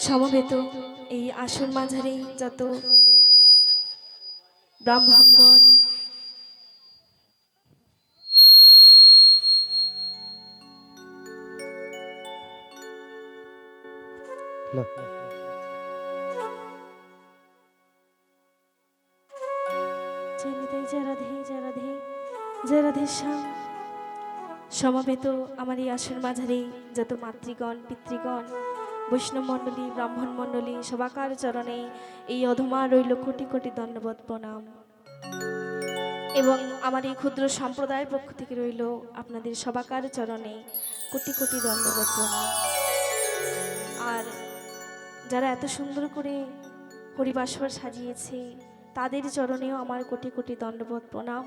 সমবেত এই আসর মাঝারে যত ব্রাহ্মণগণ সমবেত আমার এই আসর মাঝারে যত মাতৃগণ পিতৃগণ বৈষ্ণব মণ্ডলী ব্রাহ্মণ মণ্ডলী সবাকার চরণে এই অধমা রইল কোটি কোটি দণ্ডবত প্রণাম। এবং আমার এই ক্ষুদ্র সম্প্রদায়ের পক্ষ থেকে রইল আপনাদের সবাকার চরণে কোটি কোটি দণ্ডবত প্রণাম। আর যারা এত সুন্দর করে হরিবাসর সাজিয়েছে তাদের চরণেও আমার কোটি কোটি দণ্ডবত প্রণাম।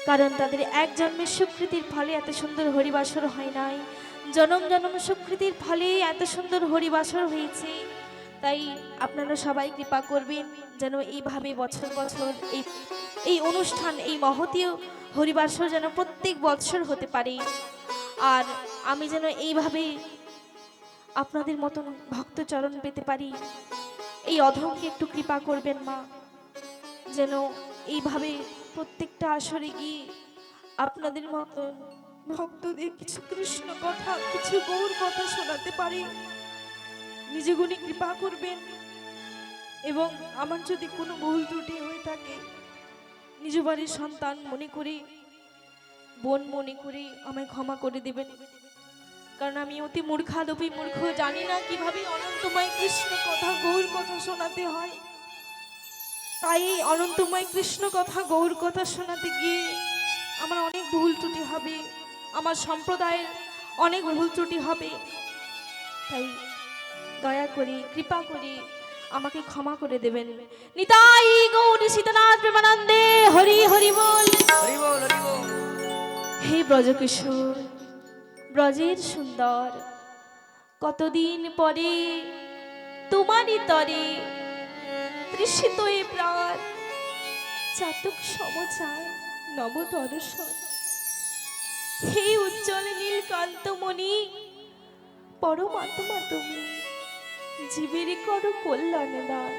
কারণ তাদের এক জন্মের স্বীকৃতির ফলে এত সুন্দর হরিবাসর হয় নাই, জনম জনম স্বীকৃতির ফলে এত সুন্দর হরিবাসর হয়েছে। তাই আপনারা সবাই কৃপা করবেন যেন এইভাবে বছর বছর এই অনুষ্ঠান এই মহতীয় হরিবাসর যেন প্রত্যেক বৎসর হতে পারে। আর আমি যেন এইভাবে আপনাদের মতন ভক্তচরণ পেতে পারি। এই অধমকে একটু কৃপা করবেন মা, যেন এইভাবে প্রত্যেকটা আসরে গিয়ে আপনাদের মতন ভক্তদের কিছু কৃষ্ণ কথা কিছু গৌর কথা শোনাতে পারি। নিজে গুণে কৃপা করবেন এবং আমার যদি কোনো ভুল ত্রুটি হয়ে থাকে নিজ বাড়ির সন্তান মনে করে বোন মনে করে আমায় ক্ষমা করে দেবেন। কারণ আমি অতি মূর্খাদপি মূর্খ, জানি না কিভাবে অনন্তময় কৃষ্ণ কথা গৌর কথা শোনাতে হয়। তাই অনন্তময় কৃষ্ণ কথা গৌর কথা শোনাতে গিয়ে আমার অনেক ভুল ত্রুটি হবে, আমার সম্প্রদায়ের অনেক ভুল ত্রুটি হবে। তাই দয়া করে কৃপা করে আমাকে ক্ষমা করে দেবেন। নিতাই গৌর সীতানাথ প্রেমানন্দে হরি হরি বল, হরি বল, হরি বল। হে ব্রজকিশোর ব্রজের সুন্দর, কতদিন পরে তোমারই তরে তৃষিত এ প্রাণ চাতক সমচার নবদর্শন। হে উজ্জ্বল নীলকান্তমণি পরমাত্মা তুমি, জীবের করো কল্যাণ দান।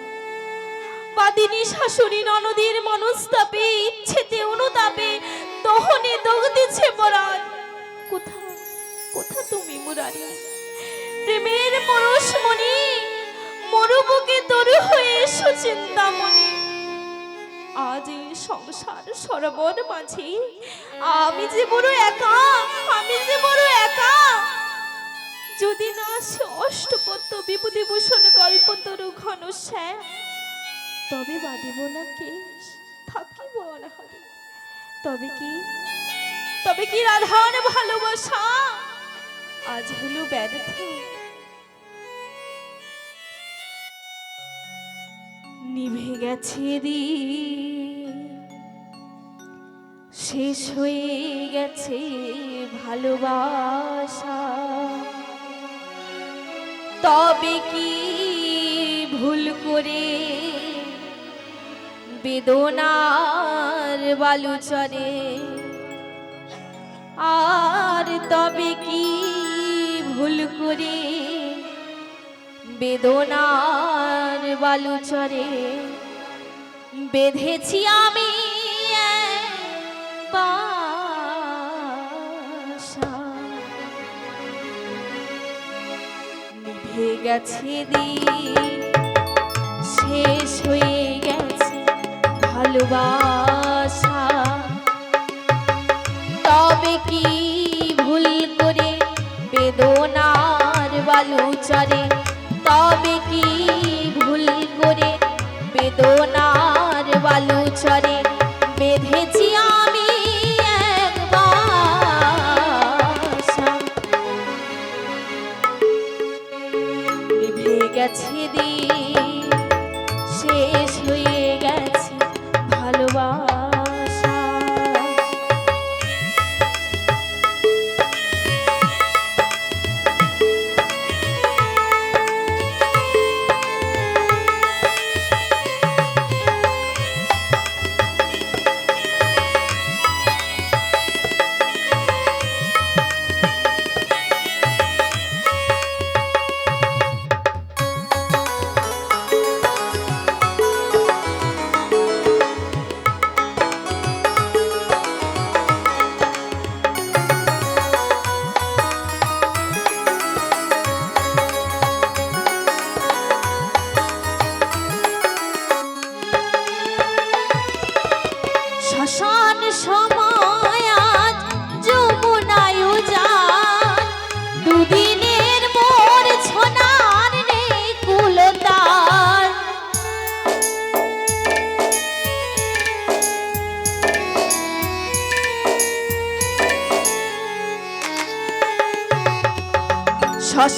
বাদিনী শাশুড়ি ননদীর মনস্তাপে ইচ্ছেতে অনুতাপে দহনে দগ্ধেছে পরাণ। কোথা কোথা তুমি মুরারি প্রেমের পরশমণি, মরুবুকে তরু হয়ে সুচিন্তামণি। আজ এই সংসার সরোবর মাঝে আমি যে বড় একা, আমি যে বড় একা। যদি না আসে অষ্টপদ্ম বিভূতিভূষণ কল্পতরু ঘনশ্যাম, তবে বাঁধিব না কেশ থাকিব অনাহারে। তবে কি রাধার ভালোবাসা আজ হলো ব্যর্থ। নিভে গেছে দিন, শেষ হয়ে গেছে ভালোবাসা। তবে কি ভুল করে বেদনার বালুচরে, আর তবে কি ভুল করে বেদনার বালুচরে বেঁধেছি আমি বাসা। নিভে গেছে দিন, শেষ হয়ে গেছে ভালোবাসা। তবে কি ভুল করে বেদনার বালুচরে, তবে কি ভুল করে বেদনার বালুচরে বেঁধেছি আমি এক বাসা। নিভে গেছে দিন, শেষ হয়ে গেছে ভালোবাসা।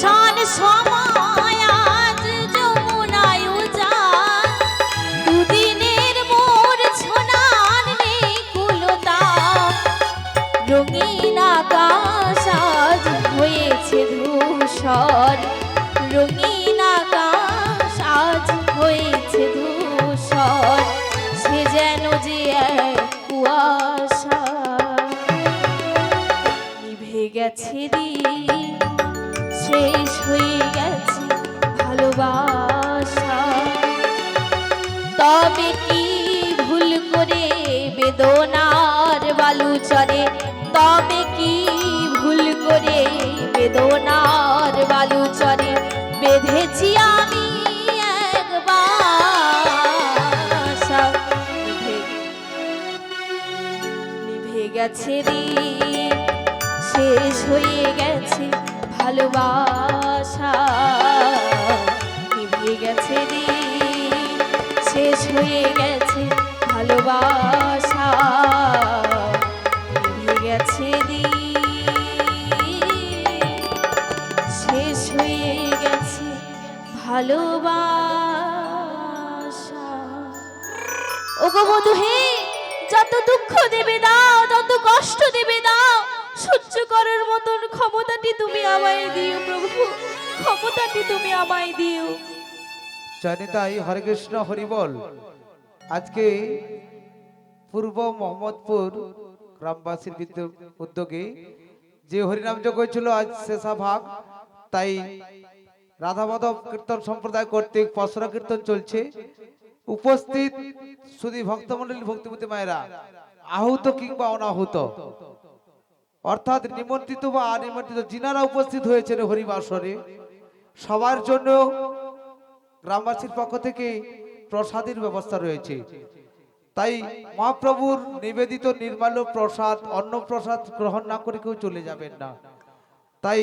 শ্মশান সময় আজ যমুনায় উজান, দুদিনের মোর ছোনার নেই কুলতাম, রঙিন আকাশ আজ হয়েছে ধূসর, রঙিন আকাশ আজ হয়েছে ধূসর, সে যেন যে এক কুয়াশা, নিভে গেছে দিন, শেষ হয়ে গেছে ভালোবাসা। তবে কি ভুল করে বেদনার বালু চরে, তবে কি ভুল করে বেদনার বালু চরে, বেঁধেছি আমি এক বাসা, নিভে গেছে দিন, শেষ হয়ে গেছে ভালোবাসা, নিভে গেছে দিন, শেষ হয়ে গেছে ভালোবাসা, নিভে গেছে দিন, শেষ হয়ে গেছে ভালোবাসা। ওগো বধূ হে, যত দুঃখ দেবে দাও, যত কষ্ট দেবে দাও, সহ্য করার মতন ক্ষমতাটি তুমি আমায় দিও প্রভু, ক্ষমতাটি তুমি আমায় দিও। জানি তাই হরে কৃষ্ণ হরি বল। আজকে পূর্ব মোহাম্মদপুর গ্রামবাসীর উদ্যোগে যে হরিনাম যজ্ঞ ছিল আজ শেষা ভাগ, তাই রাধা মাধব কীর্তন সম্প্রদায় কর্তৃক পসরা কীর্তন চলছে। উপস্থিত শুধু ভক্তমণ্ডলী ভক্তিমতী মায়েরা, আহুত কিংবা অনাহুত, অর্থাৎ নিমন্ত্রিত বা অনিমন্ত্রিত যিনারা উপস্থিত হয়েছেন হরিবাসরে, সবার জন্য গ্রামবাসীর পক্ষ থেকে প্রসাদের ব্যবস্থা রয়েছে। তাই মহাপ্রভুর নিবেদিত নির্মাল্য প্রসাদ, অন্ন প্রসাদ গ্রহণ না করে কেউ চলে যাবেন না। তাই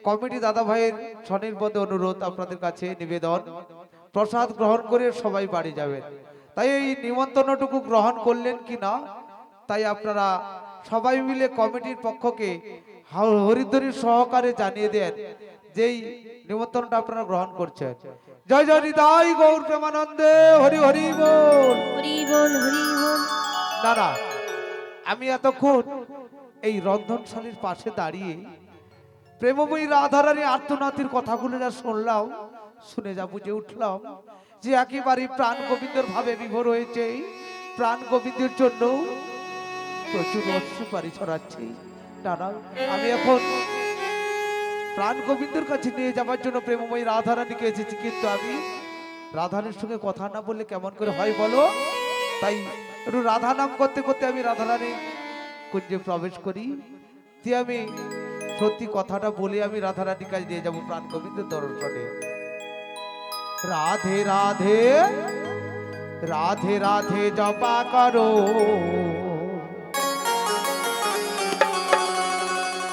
কমিটি দাদা ভাইয়ের স্বনির্বন্ধ অনুরোধ, আপনাদের কাছে নিবেদন, প্রসাদ গ্রহণ করে সবাই বাড়ি যাবেন। তাই এই নিমন্ত্রণটুকু গ্রহণ করলেন কি না, তাই আপনারা সবাই মিলে কমিটির পক্ষকে হরিধ্বনির সহকারে জানিয়ে দেন যেই নিমন্ত্রণটা আপনারা গ্রহণ করছেন। জয় জয় নিতাই গৌর প্রেমানন্দে, হরি হরি বল, হরি বল, হরি বল। না না, আমি এতক্ষণ এই রন্ধনশালীর পাশে দাঁড়িয়ে প্রেমময়ী রাধারানী আর্তনাথের কথাগুলো যা শুনলাম, শুনে যা বুঝে উঠলাম যে একেবারে প্রাণ গোবিন্দর ভাবে বিভোর হয়েছে, প্রাণ গোবিন্দের জন্য প্রচুর অশ্রু পারি ছড়াচ্ছে। দাদা, আমি এখন প্রাণ গোবিন্দর কাছে নিয়ে যাবার জন্য প্রেমময়ী রাধারানীকে এসেছি, কিন্তু আমি রাধারানীর সঙ্গে কথা না বললে কেমন করে হয় বলো? তাই একটু রাধা নাম করতে করতে আমি রাধারানী কুঞ্জে প্রবেশ করি, যে আমি সত্যি কথাটা বলে আমি রাধারানীর কাছে নিয়ে যাবো প্রাণ গোবিন্দের দর্শনে। রাধে রাধে রাধে রাধে জপা করো,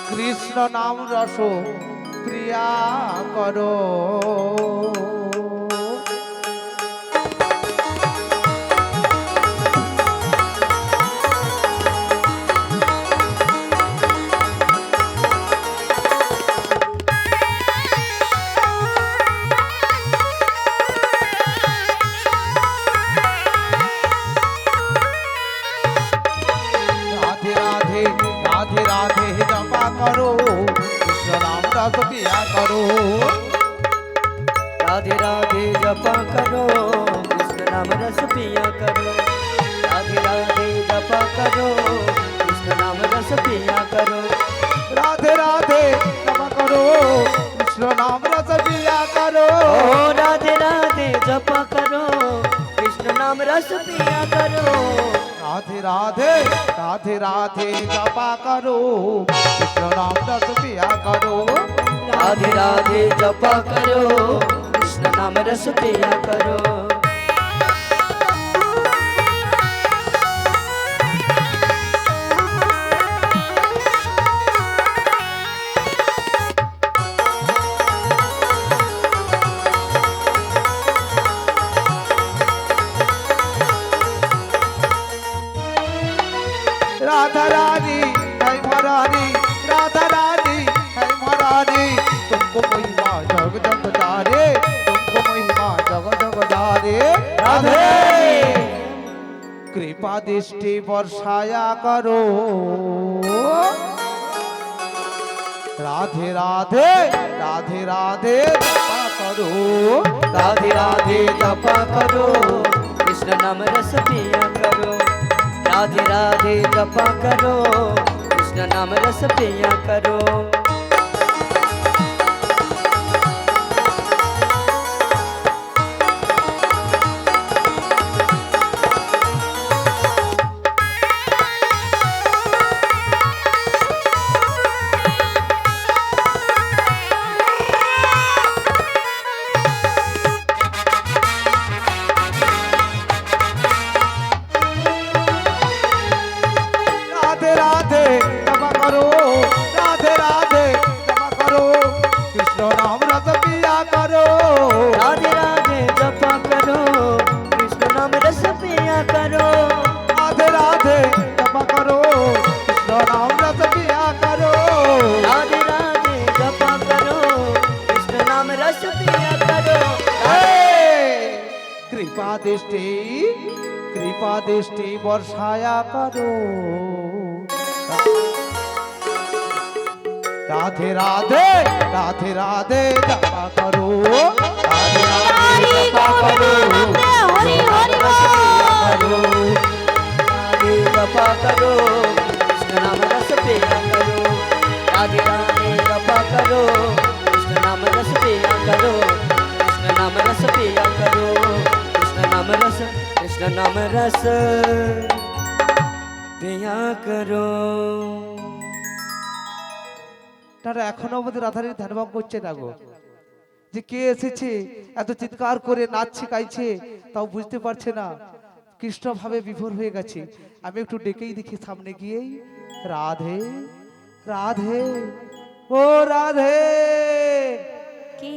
কৃষ্ণ নাম রস প্রিয়া করো, पिया करो, राधे राधे जपा करो, कृष्ण नाम रस पिया करो, राधे राधे जपा करो, कृष्ण नाम रस पिया करो, राधे राधे जपा करो, कृष्ण नाम रस पिया करो, राधे राधे जपा करो, कृष्ण नाम रस पिया करो, राधे राधे राधे राधे जपा करो, कृष्ण नाम रस पिया करो, राधे राधे जपा करो, कृष्ण नाम रस पिया करो। राधा रानी है महारानी, राधा रानी है महारानी, तुमको कोई রাধে কৃপা দৃষ্টি বর্ষায়া করো রাধে রাধে রাধে রাধে জপা করো राधे राधे जपा करो कृष्ण नाम रस पिया करो राधे राधे जपा करो कृष्ण नाम रस पिया करो রাধে রাধে জপা করো রাধে রাধে জপা করো কৃষ্ণ নাম রস পিয়া করো राधे राधे जपा करो कृष्ण नाम रस पिया करो রাধে রাধে জপা করো কৃষ্ণ নাম রস পিয়া করো राधे राधे जपा करो कृष्ण नाम रस पिया करो কৃপা দৃষ্টি বর্ষায়া করো রাধে রাধে রাধে রাধে জপা করো রাধে রাধে জপা করো হরি হরি करो राधे जपा करो कृष्ण नाम रस पिया करो राधे राधे जपा करो कृष्ण नाम रस पिया करो कृष्ण नाम रस पिया करो कृष्ण नाम रस पिया करो তারা এখনো আমাদের রাধারানী ধ্যানভাব করছে না গো যে কে এসেছে এত চিৎকার করে নাচছে গাইছে তাও বুঝতে পারছে না কৃষ্ণ ভাবে বিভোর হয়ে গেছে আমি একটু ডেকেই দেখি সামনে গিয়েই রাধে রাধে ও রাধে কে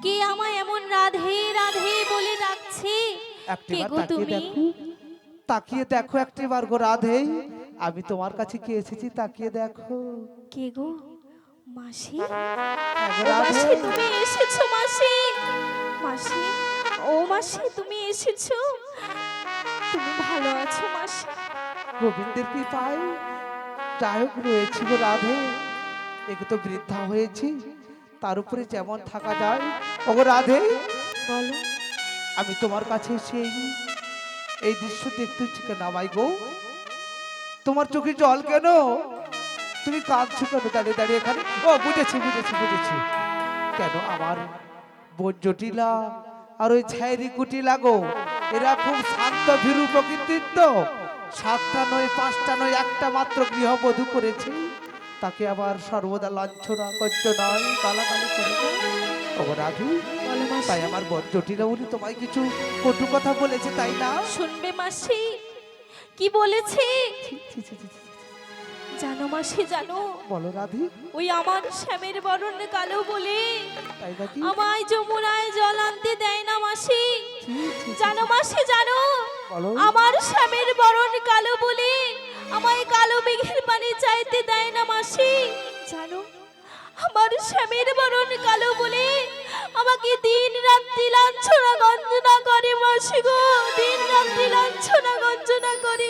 কে আমায় এমন রাধে রাধে বলে ডাকছে কে একটিবার গো তাকিয়ে তুমি দেখো তাকিয়ে দেখো একটিবার গো রাধে আমি তোমার কাছে কি এসেছি তাকিয়ে দেখো কে গো মাসি হ্যাঁ গো ও রাধে মাসি তুমি এসেছো মাসি মাসি ও মাসি তুমি এসেছো তুমি ভালো আছো মাসি গোবিন্দের কৃপায় যাই হোক রয়েছি গো রাধে একে তো বৃদ্ধা হয়েছি তার উপরে যেমন থাকা যায় ওগো রাধে বলো আমি তোমার কাছে সেই এই দৃশ্য দেখতে কেন আমায় গো তোমার চোখে জল কেন তুমি কাঁদছো কেন দাঁড়িয়ে দাঁড়িয়ে এখানে ও বুঝেছি কেন আমার বোন জটিলা আর ওই ছাইরি কুটিলা গো এরা খুব শান্ত ভীরু প্রকৃতির তো 7টা নয় 5টা নয় একটা মাত্র গৃহবধূ করেছে তাকে আবার সর্বদা লাঞ্ছনা কঞ্চনায় গালাগালি করে ও রাধু বলো মাসি তাই আমার বোন জটিলা উনি তোমায় কিছু কটু কথা বলেছে তাই না শুনবে মাসি কি বলেছে ছি, ছি, ছি, ছি, ছি। জানো মাসি জানো বলো রাধি ওই আমার শ্যামের বরণ কালো বলে তাই নাকি আমায় যমুনায় জল আনতে দেয় না মাসি ছি, ছি, ছি। জানো মাসি জানো বলো আমার স্বামীর বরণ কালো বলে আমায় কালো মেঘের পানি চাইতে দেয় না মাসি জানো আমার স্বামীর বরণ কালো বলে আমাকে দিন রাত্রি লাঞ্ছনা গঞ্জনা করে মাসি গো দিন রাত্রি লাঞ্ছনা গঞ্জনা করে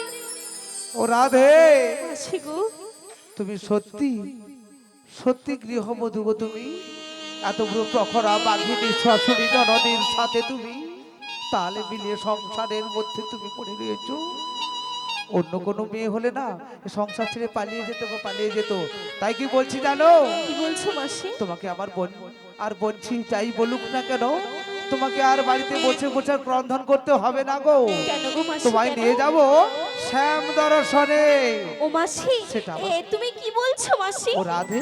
ও রাধে মাসি গো তুমি সত্যি সত্যি গৃহবধূ গো তুমি এত বড় প্রখরা বাঘিনী শাশুড়ি ননদের সাথে তুমি তালে মিলিয়ে সংসারের মধ্যে তুমি পড়ে রয়েছো অন্য কোনো মেয়ে হলে না এ সংসার ছেড়ে পালিয়ে যেত গো পালিয়ে যেত তাই কি বলছি জানো কি বলছো মাসি তোমাকে আমার বোন আর বলছি যাই বলুক না কেন তোমাকে আর বাড়িতে বসে বসে রন্ধন করতে হবে না গো কেন গো মাসি তোমায় কেন? নিয়ে যাব শ্যাম দর্শনে ও মাসি সেটা আবার- এ তুমি কি বলছো মাসি ও রাধে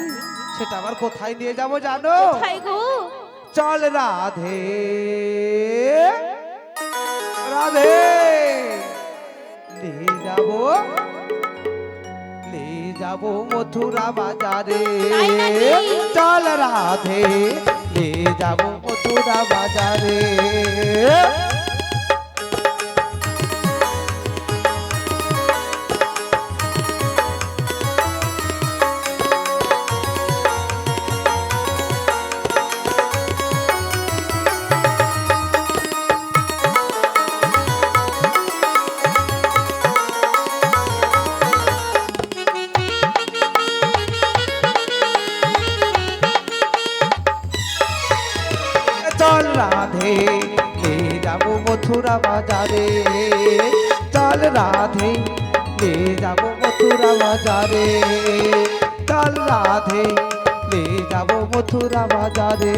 সেটা আবার কোথায় নিয়ে যাব জানো কোথায় গো চল রাধে রাধে নিয়ে যাব মথুরা বাজারে তাই নাকি? চল রাধে নিয়ে যাব মথুরা বাজারে চল রাধে লে যাবো মথুরা বাজারে, চল রাধে লে যাবো মথুরা বাজারে, চল রাধে লে যাবো মথুরা বাজারে।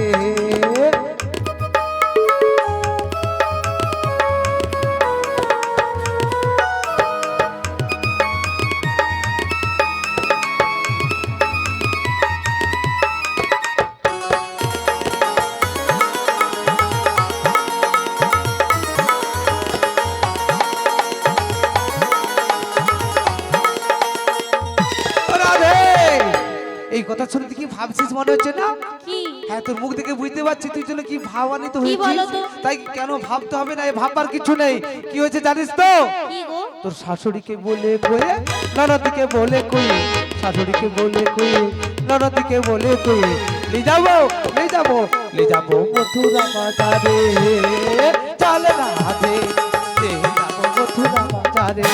এই কথা শুনে তুই কি ভাবছিস মনে হচ্ছে না? কি? হ্যাঁ, তোর মুখ দেখে বুঝতে পারছি তুই জন্য কি ভাবান্বিত কি বলো হয়েছিস। তো? তাই কেন ভাবতে হবে না, এ ভাববার কিছু নেই। কি হয়েছে জানিস তো? কি গো? তোর শাশুড়িকে বলে কয়ে ননদিকে বলে কয়ে, শাশুড়িকে বলে কয়ে ননদিকে বলে কয়ে লে যাবো মথুরা বাজারে, চল রাধে লে যাবো মথুরা বাজারে।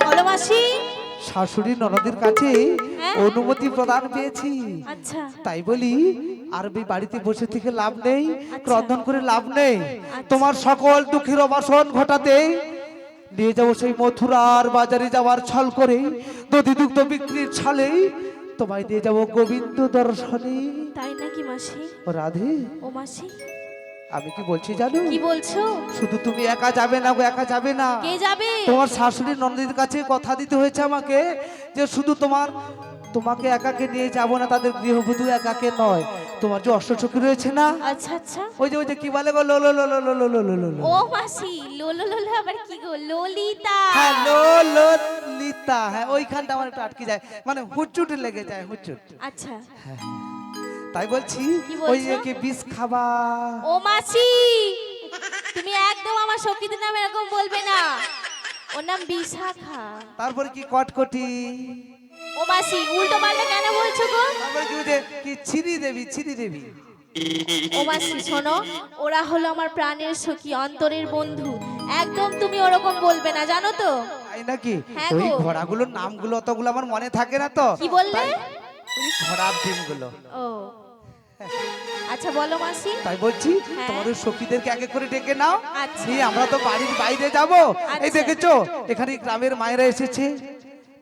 বলো মাসি। শাশুড়ি ননদের কাছে হ্যাঁ? অনুমতি প্রদান পেয়েছি। আচ্ছা তাই বলি আর ওই বাড়িতে বসে থেকে লাভ নেই, আচ্ছা। ক্রন্দন করে লাভ নেই। আচ্ছা। তোমার সকল দুঃখের অবাসন ঘটাতে নিয়ে যাবো সেই মথুরার বাজারে যাওয়ার ছল করে, দধি দুগ্ধ বিক্রির ছলে তোমায় দিয়ে যাবো গোবিন্দ দর্শনে। তাই নাকি মাসি? ও রাধে, ও মাসি আমি কি বলছি জানো? কি বলছো? শুধু তুমি একা যাবে না গো, একা যাবে না। কে যাবে? তোমার শাশুড়ি ননদের কাছে কথা দিতে হয়েছে আমাকে যে শুধু তোমাকে একাকে নিয়ে যাব না, তাদের গৃহবধূ একাকে নয়, তোমার যে অষ্টসখী রয়েছে না, আচ্ছা আচ্ছা। ওই যে কি বলে গো, লো লো লো লো লো লো লো লো লো লো। ও মাসি লোলো লোলো আবার কি গো? ললিতা। হ্যাঁ লো লো লিতা, হ্যাঁ ওইখানটা আমার একটু আটকে যায়, মানে হুচুট লেগে যায়, হুচুট। আচ্ছা তাই বলছি কি বলছো? ওই যে কি বিষ খাবা। ও মাসি তুমি একদম আমার সখীদের নাম এরকম বলবে না, ওর নাম বিশাখা। তারপরে কি কটকটি। ও মাসি উল্টো পাল্টা কেন বলছো গো? তারপরে কি ওই যে কি ছিরি দেবী, ছিরি দেবী। ও মাসি শোনো, ওরা হলো আমার প্রাণের সখী, অন্তরের বন্ধু, একদম তুমি ওরকম বলবে না, জানো তো? তাই নাকি? হ্যাঁ ওই গো। ঘোড়াগুলোর নামগুলো অতগুলো আমার মনে থাকে না তো। কি বললে? তাই ওই ঘোড়ার ডিমগুলো। ও আচ্ছা বলো মাসি। তাই বলছি হ্যাঁ। তোমাদের সখীদেরকে আগে করে ডেকে নাও, আচ্ছা। নিয়ে আমরা তো বাড়ির বাইরে যাব। এই আচ্ছা। দেখেছো এখানে গ্রামের মায়েরা এসেছে,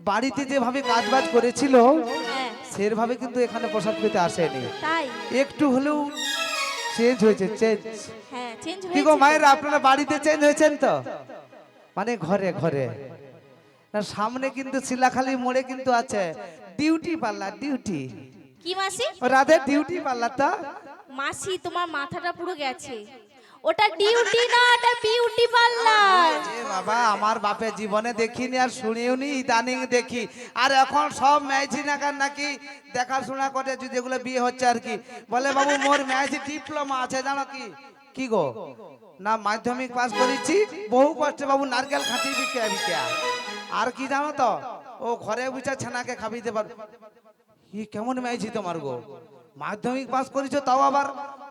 বাড়িতে যেভাবে কাজবাজ করেছিল হ্যাঁ সেভাবে কিন্তু এখানে প্রসাদ পেতে আসেনি, তাই? একটু হলেও চেঞ্জ হয়েছে, চেঞ্জ। হ্যাঁ চেঞ্জ কি গো হয়েছে। মায়েরা, আপনারা বাড়িতে চেঞ্জ হয়েছেন তো? মানে ঘরে ঘরে না, সামনে কিন্তু শিলাখালি মোড়ে কিন্তু আছে ডিউটি পার্লার, ডিউটি। কি মাসি? রাধে ডিউটি পার্লারটা। মাসি তোমার মাথাটা পুরো গেছে, ওটা ডিউটি না, ওটা বিউটি পার্লার। এ বাবা, আমার বাপে জীবনে দেখিনি আর শুনিওনি, ইদানিং দেখি। আর এখন সব ম্যাচি নাকার নাকি দেখাশোনা করে, যেগুলো বিয়ে হচ্ছে আর কি বলে বাবু মোর ম্যাচি ডিপ্লোমা আছে, জানো কি? কি গো না, মাধ্যমিক পাস করেছি, বহু কষ্টে বাবু নারকেল খাঁচি বিকে বিকে। আর কি জানো তো, ও ঘরে বুঝা ছানাকে খাবিতে পার। কি কেমন ম্যাচি তোমার গো, মাধ্যমিক পাস করেছো তাও আবার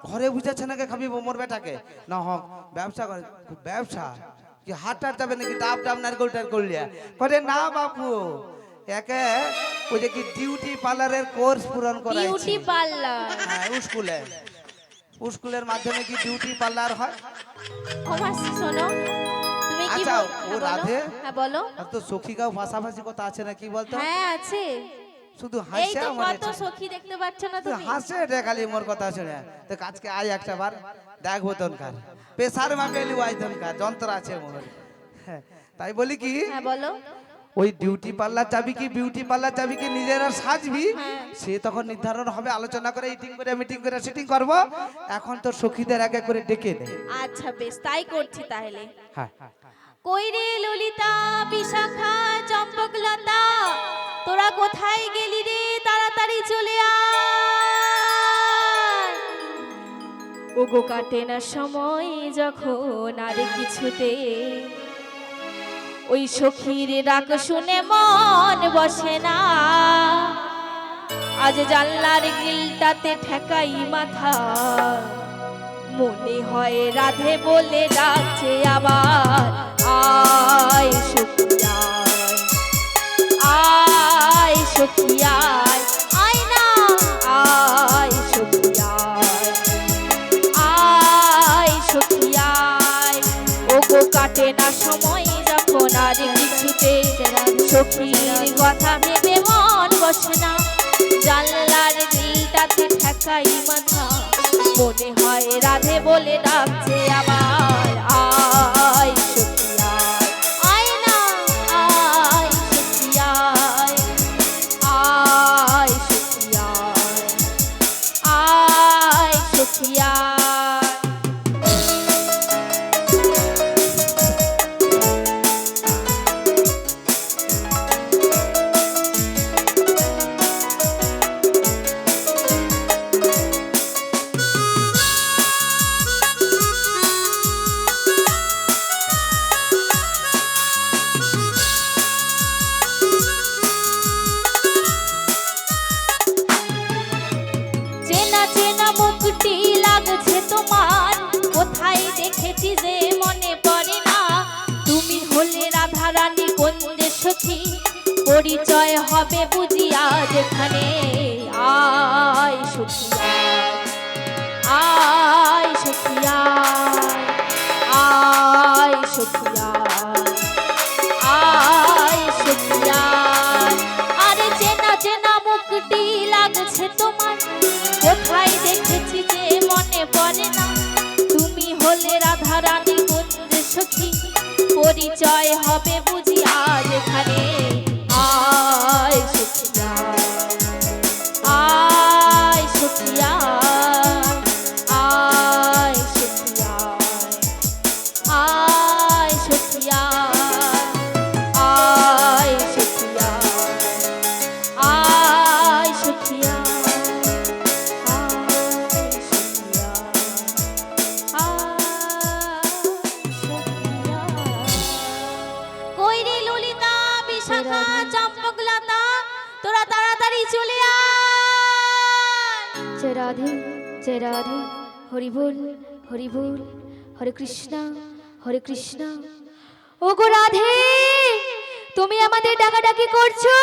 ঘরে বুঝা ছানাকে খাবি মোর বেটাকে না? হোক ব্যবসা করে, ব্যবসা কি হাট টাট যাবে নাকি? ডাব ডাব নারকেল টারকেল লিয়া করে না বাপু, একে ওই যে কি ডিউটি পার্লারের কোর্স পূরণ করাইছি। Beauty parlour. হ্যাঁ স্কুলে, স্কুলের মাধ্যমে কি ডিউটি পার্লার হয়। ও মাসি শোনো, তুমি কি আচ্ছা, বল- ও হ্যাঁ, বলো। রাধে? হ্যাঁ বলো। আর তো সখীগাও ভাষাভাষি কথা আছে না, কি বলতো? হ্যাঁ আছে, শুধু এই হাসে তো আমার কত সখী দেখতে পাচ্ছ না তুই তুমি? হাসে রে খালি মোর কথা শুনে। তো আজকে আয় একটা বার দেখবো তনকার পেশার মাপেলি আই তনকার যন্ত্র আছে মোর। হ্যাঁ, তাই বলি কি হ্যাঁ বলো। ওই ডিউটি পার্লার যাবি কি বিউটি পার্লার যাবি কি নিজেরা সাজবি, হ্যাঁ। সে তখন নির্ধারণ হবে, আলোচনা করে মিটিং করে সেটিং করব। এখন তো সখীদের এক এক করে ডেকে নে। আচ্ছা বেশ তাই করছি তাহলে। হ্যাঁ কই রে ললিতা, বিশাখা, চম্পকলতা, তোরা কোথায় গেলি রে? তাড়াতাড়ি চলে আয়। ওগো কাটে না সময় যখন আর কিছুতে, ওই সখীর ডাক শুনে মন বসে না। আজ জানলার গিলটাতে ঠেকাই মাথা, মনে হয় রাধে বলে ডাকছে আবার। আয় সখী আয়, আয় সখী আয়, আয় না আয় সখী আয়, আয় সখী আয়। ওগো কাটে না সময় যখন আর কিছুতে, সখীর কথা ভেবে মন বসে না। জানলার গিলটাতে ঠেকাই মাথা, মনে হয় রাধে বলে ডাকছে আবার। আয় সখী আয়, আয় না আয় সখী আয়, আয় সখী আয়, আয় সখী আয়। চেনা চেনা মুখটি লাগছে তোমার, কোথায় দেখেছি যে মনে পড়ে না। তুমি হলে রাধা রানী কোন যে সখী, পরিচয় হবে বুঝিয়া যেখানে। আয় সখী আয়, আয় সখী আয়, আয় সখী আয়, আয় সখী আয়। আরে চেনা চেনা মুখটি লাগছে তোমার, কোথায় দেখেছি যে মনে পড়ে না। তুমি হলে রাধা রানী কুঞ্জে সখী, পরিচয় হবে বুঝি আজ এখানে। আয় সখী আয়, আয় সখী আয়, আয় সখী আয়, আয় সখী আয়, আয় সখী আয়, আয় সখী আয়। কইরে ললিতা বিশাখা চম্পকলতা, তোরা তাড়াতাড়ি চলে আয়। জয় রাধে জয় রাধে, হরি বল হরি বল, হরে কৃষ্ণ হরে কৃষ্ণ। ওগো রাধে, তুমি আমাদের ডাকাডাকি করছো?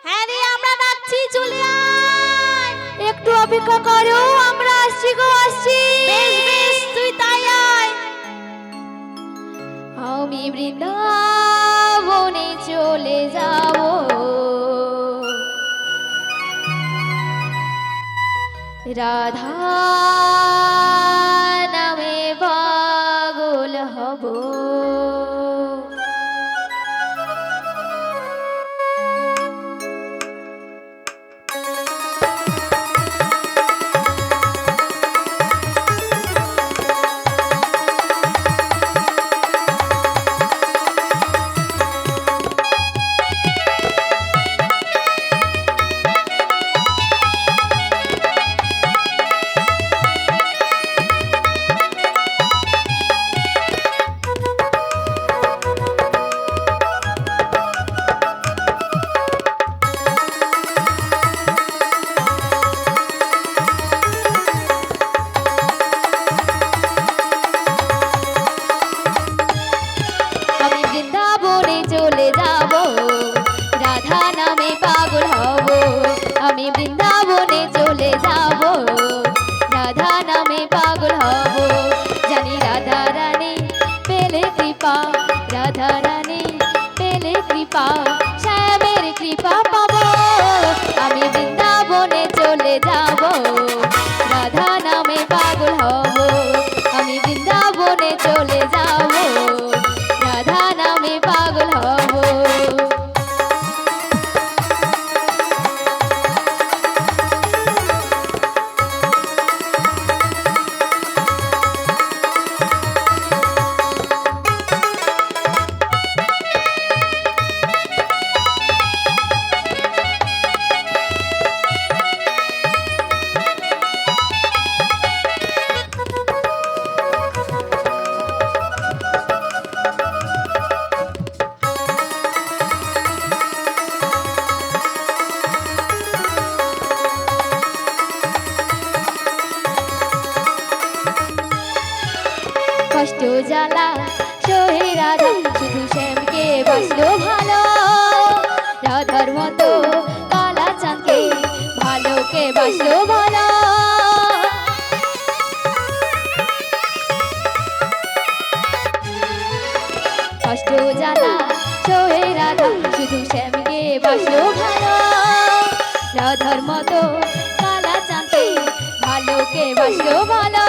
হ্যাঁ রে, আমরা ডাকছি, চলে আয়। একটু অপেক্ষা করো, আমরা আসছি গো আসছি। বেশ বেশ, তুই তাই আয়। আমি বৃন্দাবনে চলে যাব, রাধা নামে পাগল হব। জ্বালা সোহে রাধা শুধু শ্যামকে বাসলো ভালো রাধার মতো কালা চাঁদকে ভালোকে বাসলো ভালো কষ্ট জ্বালা সোহে রাধা শুধু শ্যামকে বাসলো ভালো রাধার মতো কালা চাঁদকে ভালোকে বাসলো ভালো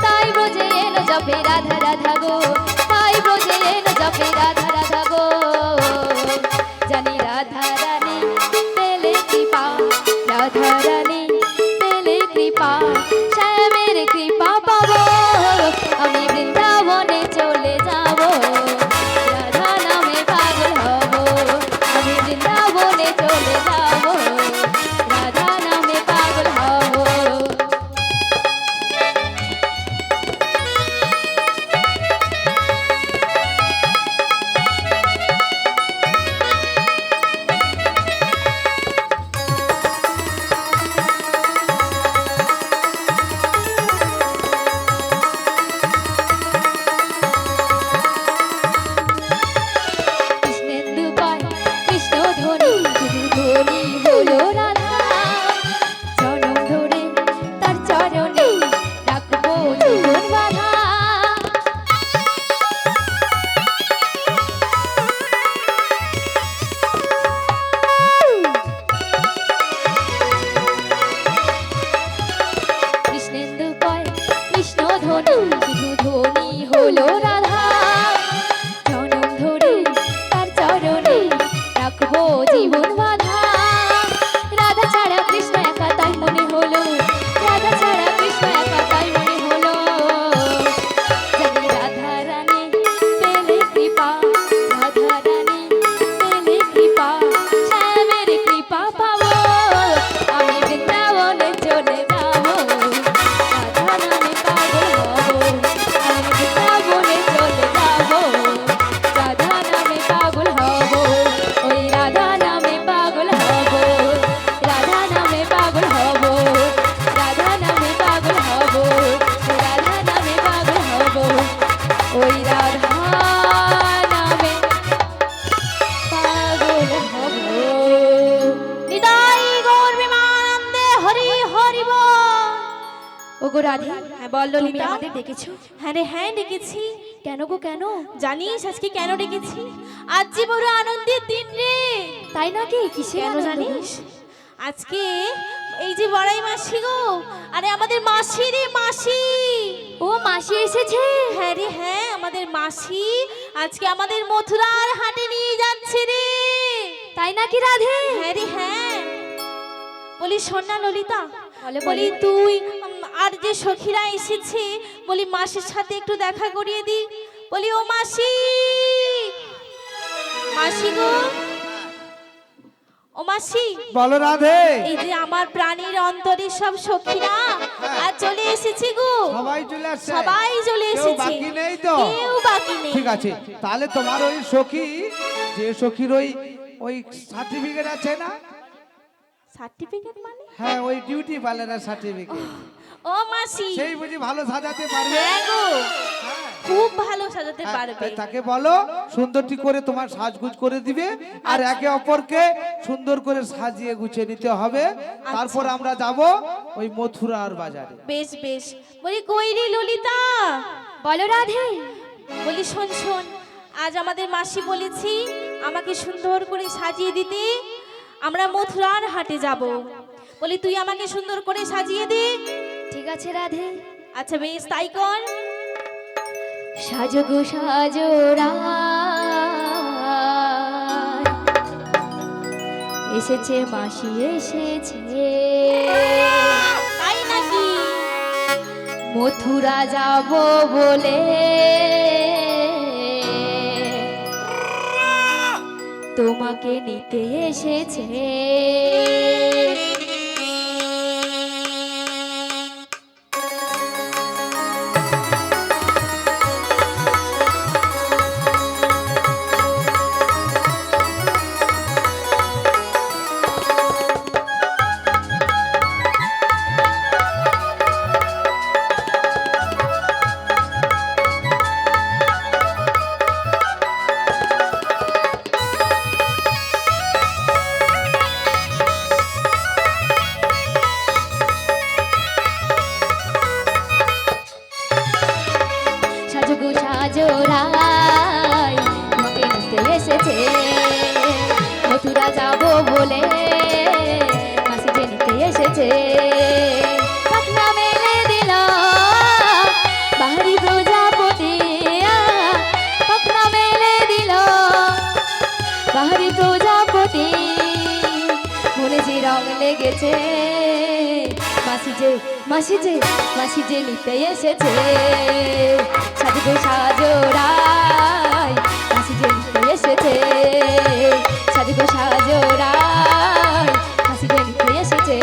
তাই বোঝে এলো জপে রাধা রাধা গো তাই বোঝে এলো জপে রাধা রাধা গো জানি রাধা রানী পেলে কৃপা রাধা রানী পেলে কৃপা শ্যামের কৃপা পাবো আমি বৃন্দাবনে চলে যাব রাধা নামে পাগল হব আমি বৃন্দাবনে চলে যাব রাধা নামে পাগল হব কৃষ্ণেন্দু পায় কৃষ্ণ ধ্বনি শুধু ধ্বনি হলো রাধা জনম ধরে তার চরণে রাখবো জীবন বাধা কৃষ্ণেন্দু কয় কৃষ্ণ ধ্বনি শুধু ধ্বনি হলো রাধা জনম ধরে তার চরণে রাখবো জীবন বাধা রাধা ছাড়া কৃষ্ণ একা তাই মনে হলো রাধা ছাড়া কৃষ্ণ একা তাই মনে হলো জানি রাধা রানী পেলে কৃপা রাধা রানী পেলে কৃপা শ্যামের কৃপা পাবো আমি বৃন্দাবনে চলে যাবো রাধা নামে পাগল হব আমি বৃন্দাবনে চলে যাবো রাধা নামে পাগল হব ওই রাধা নামে পাগল হব রাধা নামে পাগল হব রাধা নামে পাগল হব রাধা নামে পাগল হব ওই রাধা নামে পাগল হব নিতাই গৌর বিমানন্দে হরি হরি বল ওগো রাধে হ্যাঁ বল তুমি ললিতা আমাদের ডেকেছো হ্যাঁ রে হ্যাঁ ডেকেছি কেন গো কেন জানিস আজকে কেন ডেকেছি আজ যে বড় আনন্দের দিন রে তাই নাকি কিসের কেন আনন্দ গো? জানিস আজকে এই যে বড়াই মাসি গো আরে আমাদের মাসি রে মাসি ও মাসি এসেছে হ্যাঁ রে হ্যাঁ আমাদের মাসি আজকে আমাদের মথুরার হাটে নিয়ে যাচ্ছে রে তাই নাকি রাধে হ্যাঁ রে হ্যাঁ বলি শোন না ললিতা বলো, বলি বলো। তুই আর যে সখীরা এসেছে বলি মাসির সাথে একটু দেখা করিয়ে দি বলি ও মাসি মাসি গো ও মাসি বলো রাধে এই যে আমার প্রাণীর অন্তরে সব সখীরা আর চলে এসেছে গো সবাই চলে আসছে সবাই চলে কেউ এসেছে বাকি নেই তো কেউ বাকি নেই ঠিক আছে তাহলে তোমার ওই সখী যে সখীর ওই ওই সার্টিফিকেট আছে না সার্টিফিকেট মানে হ্যাঁ ওই ডিউটি পার্লারের সার্টিফিকেট ও মাসি সেই বুঝি ভালো সাজাতে পারবে হ্যাঁ গো হ্যাঁ। খুব ভালো সাজাতে হ্যাঁ, পারবে তাই তাকে বলো সুন্দরটি করে তোমার সাজগুজ করে দিবে আর একে অপরকে সুন্দর করে সাজিয়ে গুছিয়ে নিতে হবে তারপর আমরা যাব ওই মথুরার বাজারে বেশ বেশ বলি কইরি ললিতা বলো রাধে বলি শোন শোন আজ আমাদের মাসি বলেছি আমাকে সুন্দর করে সাজিয়ে দিতে আমরা মথুরার হাটে যাব বলি তুই আমাকে সুন্দর করে সাজিয়ে দে ঠিক আছে রাধে আচ্ছা বেশ তাই কর সাজো গো সাজো এসেছে মাসি এসেছে তাই নাকি মথুরা যাব বলে তোমাকে নিতে এসেছে মাসি যে মাসি যে নিতে এসেছে সাজগো সাজোরাই মাসি যে নিতে এসেছে সাজগো সাজোরাই মাসি যে নিতে এসেছে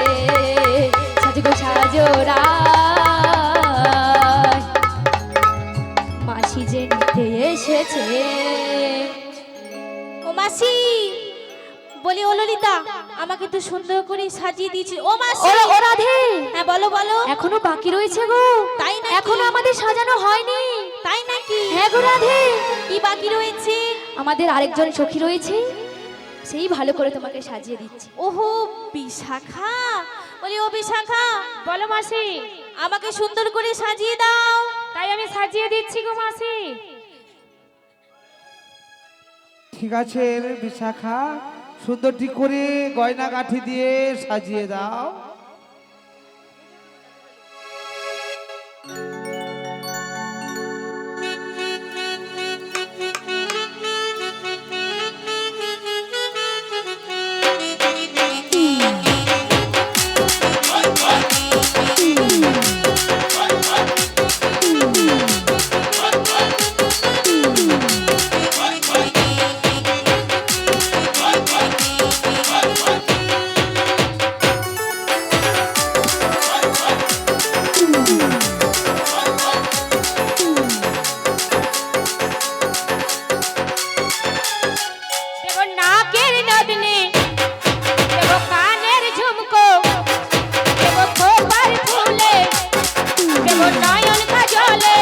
সাজগো সাজোরাই মাসি যে নিতে এসেছে। ও মাসি, বলি ও ললিতা, আমাকে তো সুন্দর করে সাজিয়ে দিয়েছে। ও মাসি, ও রাধে, হ্যাঁ বলো বলো। এখনো বাকি রয়েছে গো। তাই নাকি? এখনো আমাদের সাজানো হয়নি। তাই নাকি? হ্যাঁ গো রাধে, কি বাকি রয়েছে? আমাদের আরেকজন সখী রয়েছে, সেই ভালো করে তোমাকে সাজিয়ে দিচ্ছে। ওহো বিশাখা, বলি ও বিশাখা, বলো মাসি। আমাকে সুন্দর করে সাজিয়ে দাও। তাই আমি সাজিয়ে দিচ্ছি গো মাসি। ঠিক আছে বিশাখা, সুন্দর ঠিক করে গয়না গাঁঠি দিয়ে সাজিয়ে দাও। দেবো নাকের নদনে, দেবো কানের ঝুমকো, দেবো খোপার ফুলে, দেবো নয়ন কাজলে।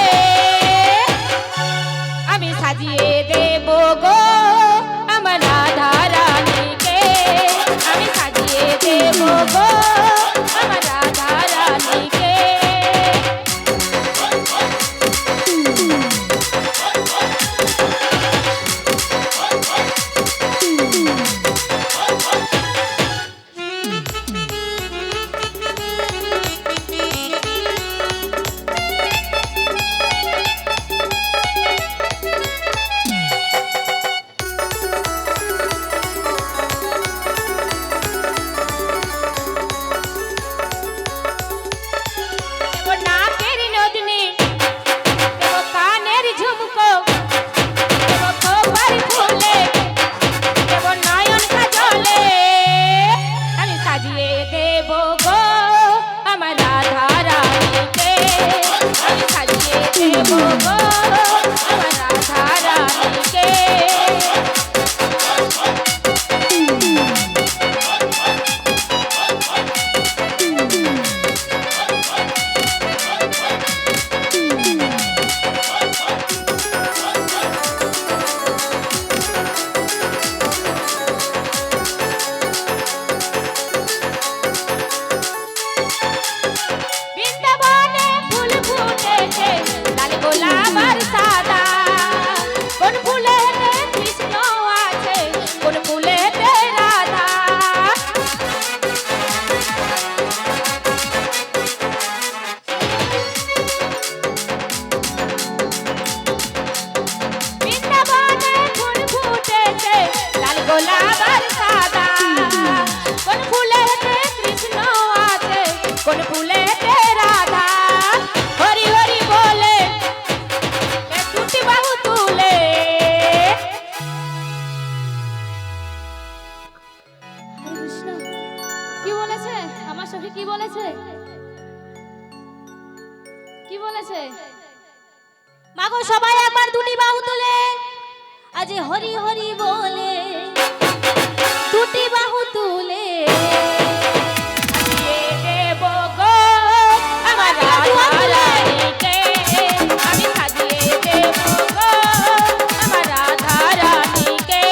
আমি সাজিয়ে দেবো গো আমার রাধা রানীকে, আমি সাজিয়ে দেবো গো আমার রাধা রানীকে। দেবো নাকের নদনে, দেবো কানের ঝুমকো, দেবো খোপার ফুলে, দেবো নয়ন কাজলে। আমি সাজিয়ে দেবো গো আমার রাধা রানীকে, আমি সাজিয়ে দেবো গো আমার রাধা রানীকে। বৃন্দাবনে ফুল ফুটেছে লাল গোলাপ আর সাদা, কোন ফুলেতে কৃষ্ণ আছে কোন ফুলেতে রাধা। বৃন্দাবনে ফুল ফুটেছে লাল গোলাপ আর সাদা, কোন ফুলেতে কৃষ্ণ আছে কোন ফুলেতে রাধা। হরি হরি বলে এ দুটি বাহু তুলে। হরে কৃষ্ণ, কি বলেছে আমার সখী? কি বলেছে? কি বলেছে? মাগো সবাই একবার দুটি বাহু তুলে আজ হরি হরি বলে, দুটি বাহু তুলে সাজিয়ে দেবো গো আমার রাধা রানীকে, আমি সাজিয়ে দেবো গো আমার রাধা রানীকে।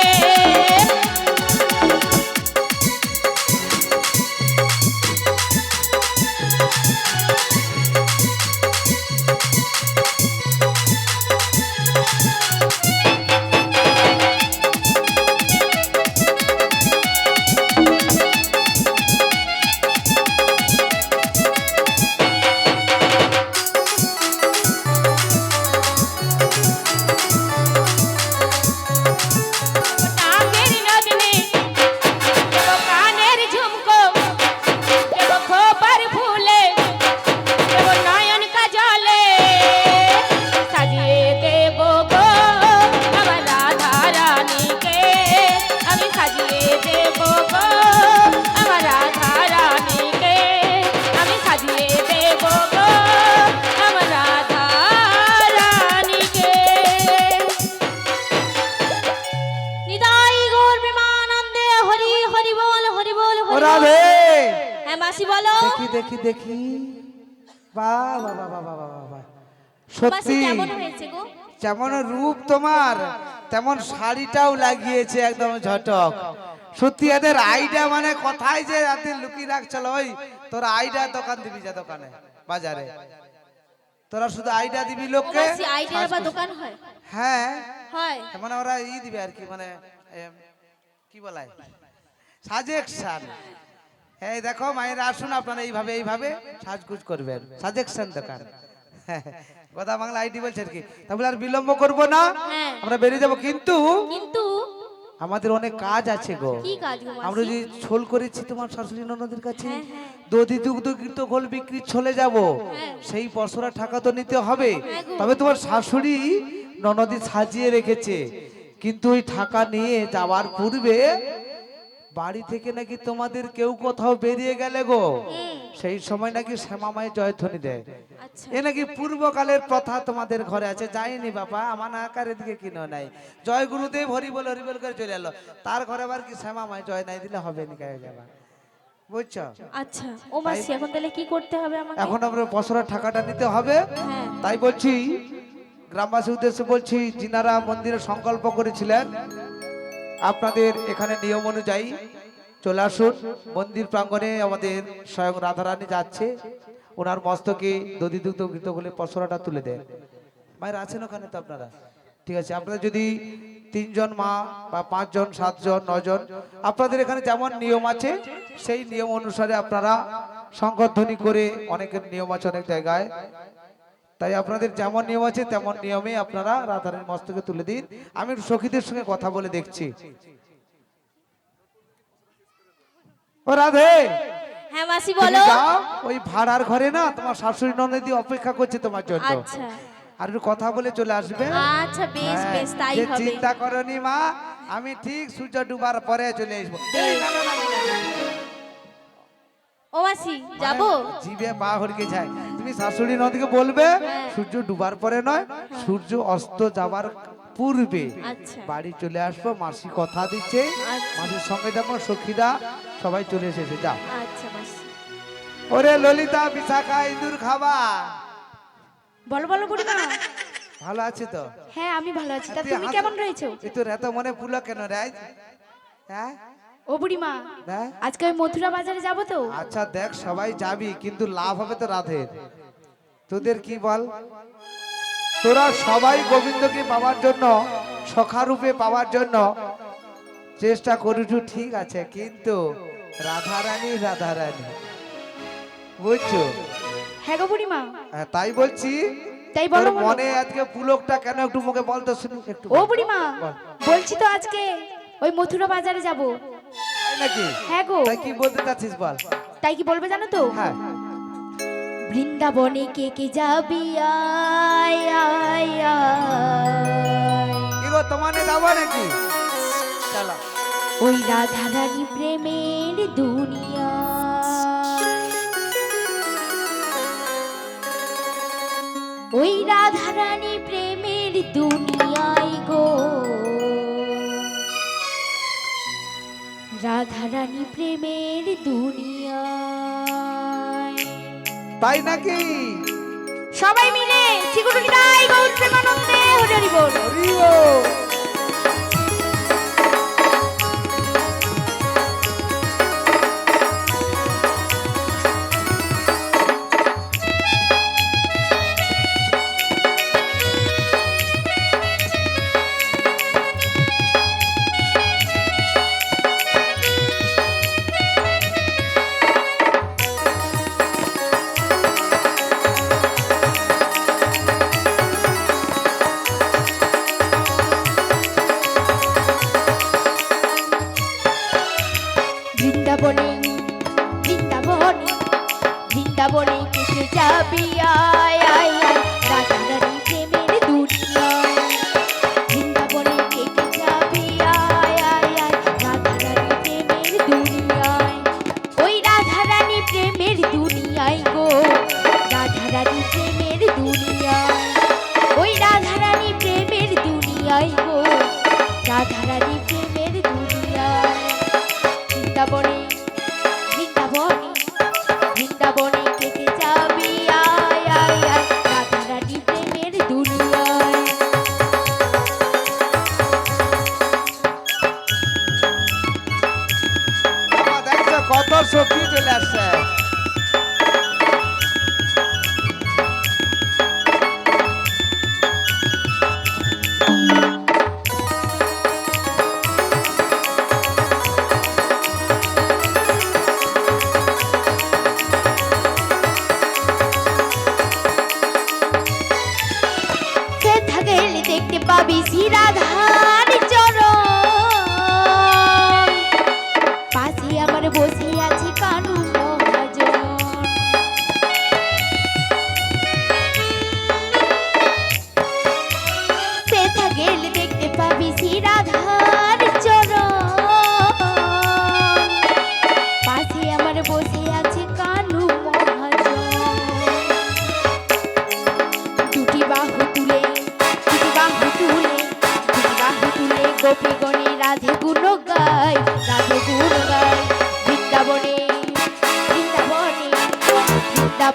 দেখি দেখি বাহ বাহ বাহ বাহ বাহ বাহ বাহ। মাসি সত্যি কেমন হয়েছে গো? যেমন রূপ তোমার তেমন শাড়িটাও লাগিয়েছে একদম ঝটক। সত্যি এদের আইডিয়া মানে কথাই যে রাতে লুকিয়ে রাখছিল, ওই তোর আইডিয়া দোকান দিবি যা দোকানে বাজারে, তোরা শুধু আইডিয়া দিবি ও লোককে। মাসি আইডিয়ার বা দোকান হয়? হ্যাঁ হয়। মানে ওরা দিবে আর কি, মানে কি বলাই সাজেকশন। এই দেখো মায়েরা আসুন, আপনারা এইভাবে এইভাবে সাজগুজ করবেন, সাজেকশন দোকান। কথা বাংলা আইডি বলছে আর কি। তাহলে আর বিলম্ব করব না, হ্যাঁ। আমরা বেরিয়ে যাব। কিন্তু কিন্তু আমাদের অনেক কাজ আছে গো। কি কাজ গো আমরা মাসি? যে ছোল করেছি তোমার শাশুড়ি ননদের কাছে, হ্যাঁ, হ্যাঁ। দধি দুগ্ধ কীর্ত গোল বিক্রি চলে যাব, হ্যাঁ। সেই পশরা টাকা তো নিতে হবে। হ্যাঁ গো। তবে তোমার শাশুড়ি ননদি সাজিয়ে রেখেছে, কিন্তু ওই টাকা নিয়ে যাওয়ার পূর্বে বাড়ি থেকে নাকি তোমাদের কেউ কোথাও বেরিয়ে গেলে গো, সেই সময় নাকি শ্যামা মায়ের জয়ধ্বনি দেয়। আচ্ছা। এ নাকি পূর্বকালের প্রথা তোমাদের ঘরে আছে, যায়নি বাবা আমার আকার এদিকে কিনো নাই, জয় গুরুদেব হরিবল হরিবল করে চলে এলো, তার ঘরে আবার কি শ্যামা মায় জয় নাই দিলে হবে নি গায়ে যাবা, বুঝছো? আচ্ছা ও মাসি এখন তাহলে কি করতে হবে আমাকে? এখন আমরা বছরের টাকাটা নিতে হবে। হ্যাঁ। তাই বলছি গ্রামবাসীর উদ্দেশ্যে বলছি, যিনারা মন্দিরে সংকল্প করেছিলেন আপনাদের এখানে নিয়ম অনুযায়ী চলে আসুন মন্দির প্রাঙ্গণে। আমাদের স্বয়ং রাধারানী যাচ্ছে, ওনার মস্তকে দধি দুগ্ধ ঘৃতগুলি পসরাটা তুলে দেন। মায়ের আছেন ওখানে তো আপনারা? ঠিক আছে, আপনারা যদি 3 জন মা বা 5 জন 7 জন 9 জন আপনাদের এখানে যেমন নিয়ম আছে সেই নিয়ম অনুসারে আপনারা সংগঠনী করে, অনেকের নিয়ম আছে অনেক জায়গায়, তাই আপনাদের যেমন নিয়ম আছে তেমন নিয়মে আপনারা রাধারানীর মস্তকে তুলে দিন। আমি সখীদের সঙ্গে কথা বলে দেখছি। ও রাধে, হ্যাঁ মাসি তুমি বলো। যাও, ওই ভাড়ার ঘরে না তোমার শাশুড়ি ননদি অপেক্ষা করছে তোমার জন্য, আচ্ছা আর একটু কথা বলে চলে আসবে। আচ্ছা বেশ হ্যাঁ, বেশ তাই যে হবে। চিন্তা করনি মা, আমি ঠিক সূর্য ডুবার পরে চলে আসবো। এই না, না, না, না, না, না। ও মাসি যাবো? মানে জিভে পা হরকে যায়। তুমি শাশুড়ি নদীকে বলবে সূর্য ডুবার পরে নয়, সূর্য অস্ত যাবার পূর্বে আচ্ছা। বাড়ি চলে আসবো, মাসি কথা দিচ্ছে। আচ্ছা। মাসির সঙ্গে যেমন সখীরা সবাই চলে এসেছে, যাও। আচ্ছা মাসি। ওরে ললিতা বিশাখা ইঁদুর খাবা, বলো বলো বুড়িমা। ভালো আছে তো? হ্যাঁ আমি ভালো আছি, তা তুই তুমি হাসি- কেমন রয়েছো? এ তোর এত মনে পুলো কেন রে আজ? হ্যাঁ ও বুড়িমা, হ্যাঁ? আজকে ওই মথুরা বাজারে যাবো তো। আচ্ছা দেখ, সবাই যাবি কিন্তু লাভ হবে তো রাধের। তোদের কি বল, তোরা সবাই গোবিন্দকে পাওয়ার জন্য, সখারূপে পাওয়ার জন্য চেষ্টা করিছু, ঠিক আছে, কিন্তু রাধারানী রাধারানী, বুঝছো? হ্যাঁ গো বুড়িমা, হ্যাঁ, তাই বলছি। তাই বলো তোর বলো। মনে আজকে পুলকটা কেন একটু মুখে বলতো শুনি একটু। ও বুড়িমা, বল। বলছি তো আজকে ওই মথুরা বাজারে যাব। তাই নাকি? হ্যাঁ গো। তাই কি বলতে চাচ্ছিস বল। তাই কি বলবে জানো তো? হ্যাঁ, বৃন্দাবনে কে কে যাবি আয় আয় আয়। কি গো তোমানে যাবো নাকি? চলো। ওই রাধা রানী প্রেমের দুনিয়া, ওই রাধা রানী প্রেমের দুনিয়ায় গো, রাধা রানী প্রেমের দুনিয়ায়। তাই নাকি? সবাই মিলে চিগুটুকি গাই গৌর প্রেমানন্দে হরি হরি বল। হরিও। বৃন্দাবনে বৃন্দাবনে বৃন্দাবনে কেটে যাবি আয় আয় আয়, রাধা রানী প্রেমের দুনিয়ায়। বৃন্দাবনে কেটে যাবি আয় আয় আয়, রাধা রানী প্রেমের দুনিয়ায়। ওই রাধা রানী প্রেমের দুনিয়ায় গো, রাধা রানী প্রেমের দুনিয়ায়। ওই রাধা রানী প্রেমের দুনিয়ায় গো, রাধা রানী প্রেমের দুনিয়ায়। বৃন্দাবনে বৃন্দাবনে বৃন্দাবনে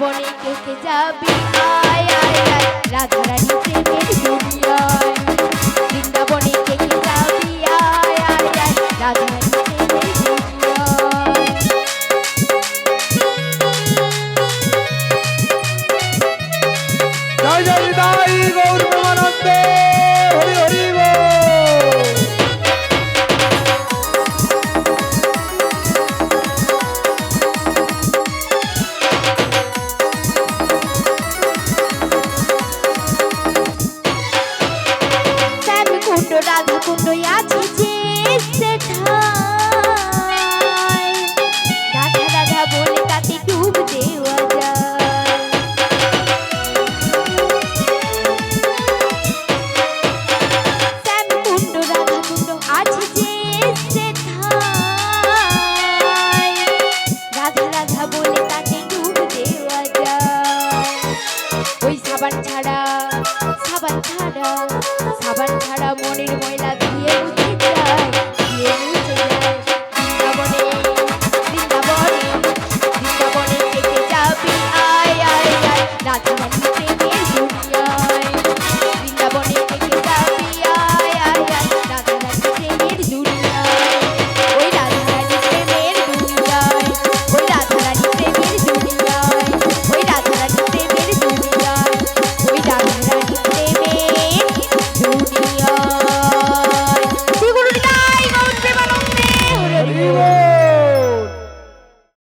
বৃন্দাবনে কে কে যাবি আয় আয় আয় রাধারানী প্রেমের দুনিয়ায় বৃন্দাবনে